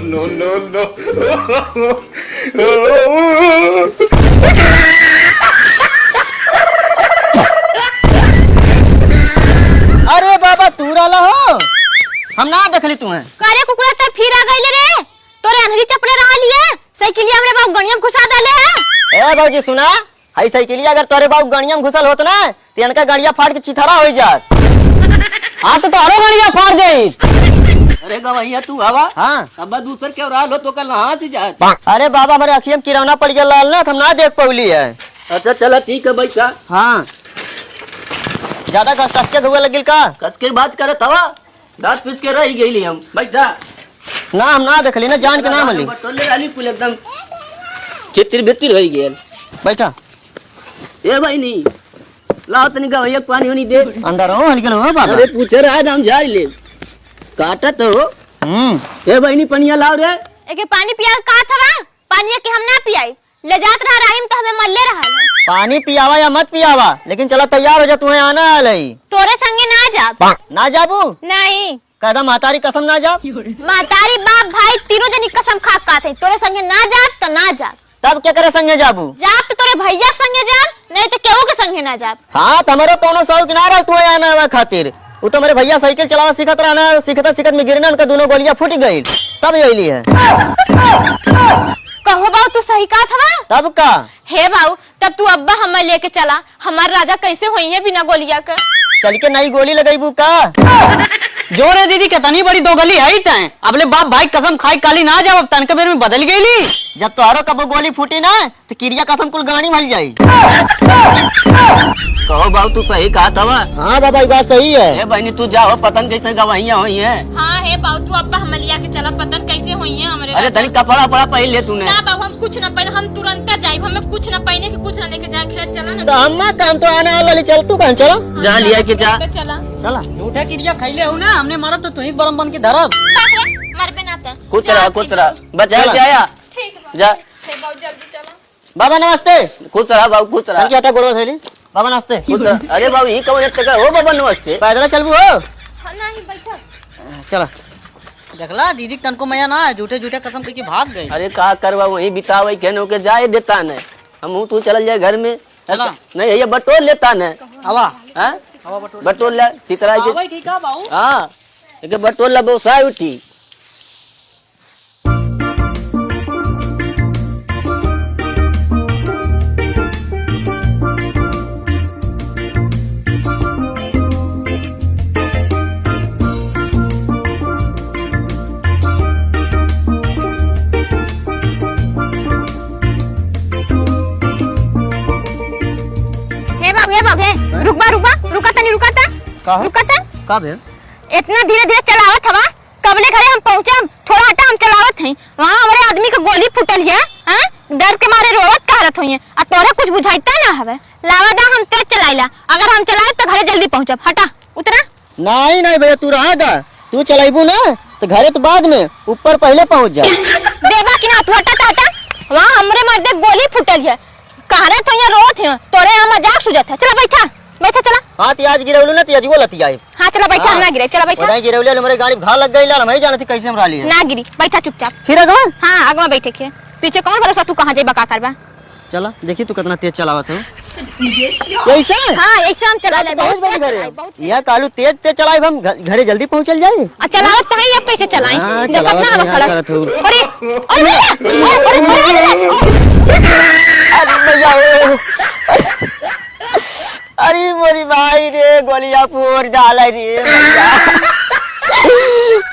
नो नो नो। अरे बाबा तू रहा हो, हम ना देखली तुम्हें। कारे कुकुरा तब फिर आ गइले रे, तोरे अनहरी चपले रहा लिए साइकिलिया हमरे बाप गणिया में घुसा डाले है। ए बाबूजी सुना, हाई साइकिलिया अगर तोरे बाप गणिया में घुसल होत ना तो इनका गड़िया फाड़ के चिथरा हो जात। हाँ तो तोरो गड़िया फाड़ दे। अरे गवैया तू हवा। हाँ अब दूसर क्या रहा लो तो कल नहा से जा। अरे बाबा हमारे अखियम किरौना पड़ गया लाल ना, हम ना देख पौली है। अच्छा चला ठीक है बैठा। हाँ ज्यादा कस के धुआ लगिल का? कस के बात करत हवा, 10 पीस के रह गई हम। बैठा ना हम ना देखली ना, जान के ना मिली। बटोले वाली कुल एकदम चितिर बितिर हो गई। बैठा ए भाई नहीं लाओ तनी गवैया पानी वानी दे। अंदर हो हल्के हो बाबा। अरे पूछे रहा हम जा ले काटा तो। ए भाई नहीं पनिया लाओ रे। एके पानी पिया का थवा, पानी के हम ना पियाई ले जात रहा राहिम तो हमें मल्ले रहा है। पानी पियावा या मत पियावा, लेकिन चला तैयार हो जा, तुम्हें आना है। तोरे संगे ना जा। ना जाबू? नहीं कहदा मातारी कसम ना जा। मातारी बाप भाई तीनों जनी कसम खा का थे, तोरे संगे ना जा तो ना जा। तब क्या करे संगे जाबू? जा तो तोरे भैया के संगे जा, नहीं तो केहू के संगे ना जा। हाँ तुम्हारे कोनो शौक ना रहा तुम्हें आना है खातिर। वो तो मेरे भैया साइकिल चलावा सीखत रहना, सीखत में गिरना उनका दोनों गोलियां फूट गई, तब यही है। कहो बाऊ तू सही कहा था। तब का हे बाऊ तब तू अब्बा हमें लेके चला, हमारे राजा कैसे हुई है बिना गोलिया का। चल के नई गोली लगाई का? जोरे दीदी कितनी बड़ी दो गली है तैं, अबले बाप भाई कसम खाई काली ना जाओ, तन के बेर में बदल गई। जब तोहरो कबो गोली फूटी ना तो किरिया कसम कुल गानी मल जाई। कहो बाबू तू सही कहा था। हाँ बाबा ये बात सही है। ए भाई तू जाओ पतन कैसे गवैया हुई है। हाँ हे बाऊ तू अब्बा हमें लिया के चला, पतन कैसे हुई है हमारे। अरे तनी कपड़ा पड़ा पहन ले तूने। ना बाबू हम कुछ न पहने, हम तुरंत जाए, हमें कुछ न पहने के कुछ न लेके जाए खेत चला ना। तो अम्मा काम तो आने वाला, चल तू कहाँ चलो। जा लिया के जा चला चला। झूठा किरिया खैले हो ना, हमने मारा तो तुही बरम बन के धरब। मर पे ना था कुछ रहा बचा के आया। ठीक है जा हे बाऊ जल्दी चला। बाबा नमस्ते। कुछ रहा बाबू कुछ रहा। आटा गोड़वा थैली। बाबा नमस्ते। अरे बाबू ये कौन है हो बाबा नमस्ते। पैदल चलबू हो? हाँ नहीं बैठा चला। देखला दीदी तन को मया ना, झूठे झूठे कसम करके भाग गए। अरे का करवा वही बितावे कहने के जाए देता न, हम तू चल जाए घर में। चला। नहीं ये बटोर लेता न। हवा हाँ हवा बटोर बटोर ले चितरा के। भाई ठीक है बाबू। हाँ एक बटोर ला बहुत उठी। का भेल? इतना धीरे धीरे चलावत हवा, कबले घरे हम पहुंचम, थोड़ा हटा हम चलावत हैं, वहाँ हमारे आदमी का गोली फुटल है। हाँ डर के मारे रोवत कारत हुई है, और तोरे कुछ बुझाइता ना हवे। लावा दा हम तेज चलाइला, अगर हम चलाए तो घरे जल्दी पहुंचब। हटा उतरा। नहीं भैया तू रहा दा, तू चलाइबू ना तो घरे तो बाद में, ऊपर पहले पहुंच जा। देवा कि ना तू हटा हटा, वहाँ हमरे मर्दे गोली फुटल है, कारत हुई रोत है, तोरे यहाँ मजाक सुझत है। चला बैठा बैठा चला। हाँ तियाज गिरौलू ना तियाज वो लती आए। हाँ चला बैठा। हम ना गिरे, चला बैठा। नहीं गिरौले हमारे गाड़ी घा लग गई, लाल मैं जाना थी कैसे हम रहा लिए। ना गिरी, बैठा चुपचाप। फिर अगवा? हाँ अगवा बैठे के पीछे कौन भरोसा तू कहाँ जाइबा का करबा। चला देखी तू कितना तेज चलावत हो। ऐसा? हाँ ऐसे हम चला ले पहुंच गए घरे। यह कालू तेज तेज चलाए, हम घरे जल्दी पहुंचल जाए। चलावत तो है, अब कैसे चलाएं हाँ, जब चलावत अपना यहाँ खड़ा। करत हूँ। अरे अरे मोरी भाई रे गोलियां फूट डाला रे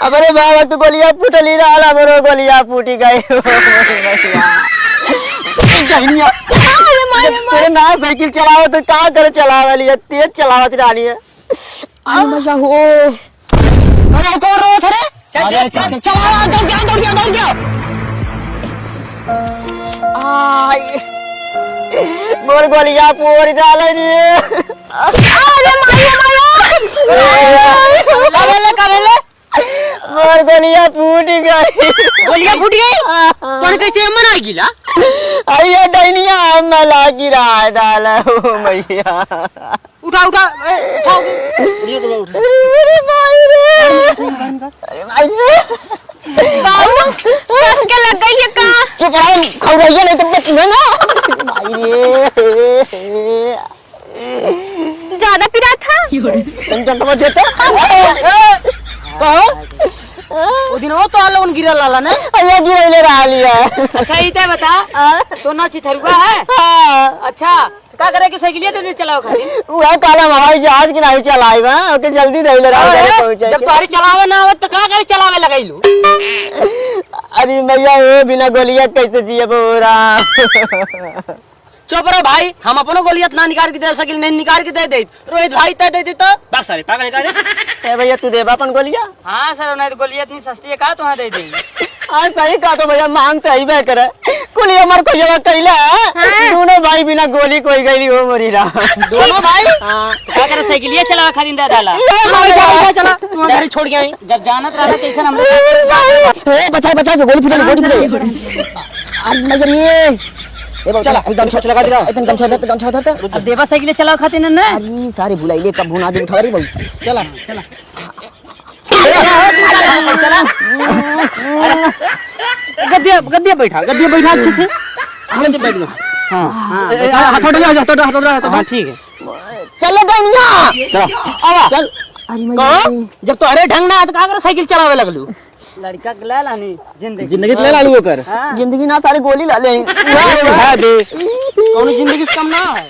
हमारे बाबा तो गोलियां फूटली रहा, हमारे गोलियां फूटी गई। तेरे ना साइकिल चलाओ तो का कर चलावा लिया, तेज चलावत रानी है। मजा हो। अरे कौन रो थे? चल चला, दौड़ गया। आई मोर गोलियां फूट डाला रे। अरे करेले मोर गोलियां फूट गई। गोलियां फूट गई तो कैसे मना गिला? अरे डैनिया हम लागी रहा डाला हो मैया। उठा अरे भाई रे, अरे भाई रे। बाबू कस के लग गई है का चुप रहो, खौराइए नहीं तो बच ना भाई रे। ज्यादा पिरा था तुम तो समझ देते कहो वो दिन वो तो आलोन गिरा लाला ना। ये गिरा ले रहा लिया। अच्छा इते बता तो ना चिथरुआ है। हाँ अच्छा का करे कि साइकिलिया तो चलाओ खाली वह काला हवाई जहाज की नहीं चलाई बा ओके जल्दी दे ले रहा है पहुंचे। जब तोहरी चलावे ना आवत तो का करे चलावे लगैलू। अरे मैया ये बिना गोलियां कैसे जिए बोरा। चुप रहो भाई, हम अपनो गोलियत ना निकाल के दे सकिल, नहीं निकाल के दे दे रोहित भाई तय दे दे तो बस सारे पागल करे। ए भैया तू देबा अपन गोलियां। हां सर नहीं तो गोलियत नहीं सस्ती है का तो दे दे। आज सही कहा तो भैया मांग तो ही बे करे कुल हमार को जगह कैला दोनों भाई बिना गोली कोई गईली हो मरी रहा दोनों भाई। हां का करे साइकिलिया चलावे खाली ना डाला चला तू गाड़ी छोड़ के आई जब जानत रहा कैसे हम ए बचा बचा के गोली फुटे आज मगर ये ए बाबू चला एकदम छछ लगा देगा एकदम गमछा धर अब देवा साइकिल चलाओ खाते ना। अरे सारे भुलाइले कब भुना दे उठा रही बाबू चला चला गद्दिया बैठा अच्छे से गद्दे बैठ लो। हां हाथ ठीक है चलो गंगा चल। अरे मैं जब तो अरे ढंग ना तो का करे साइकिल चलावे लगलू। लड़का के ले लानी जिंदगी ले लालू ओकर जिंदगी ना सारे गोली ला ले कौन जिंदगी से कम ना है।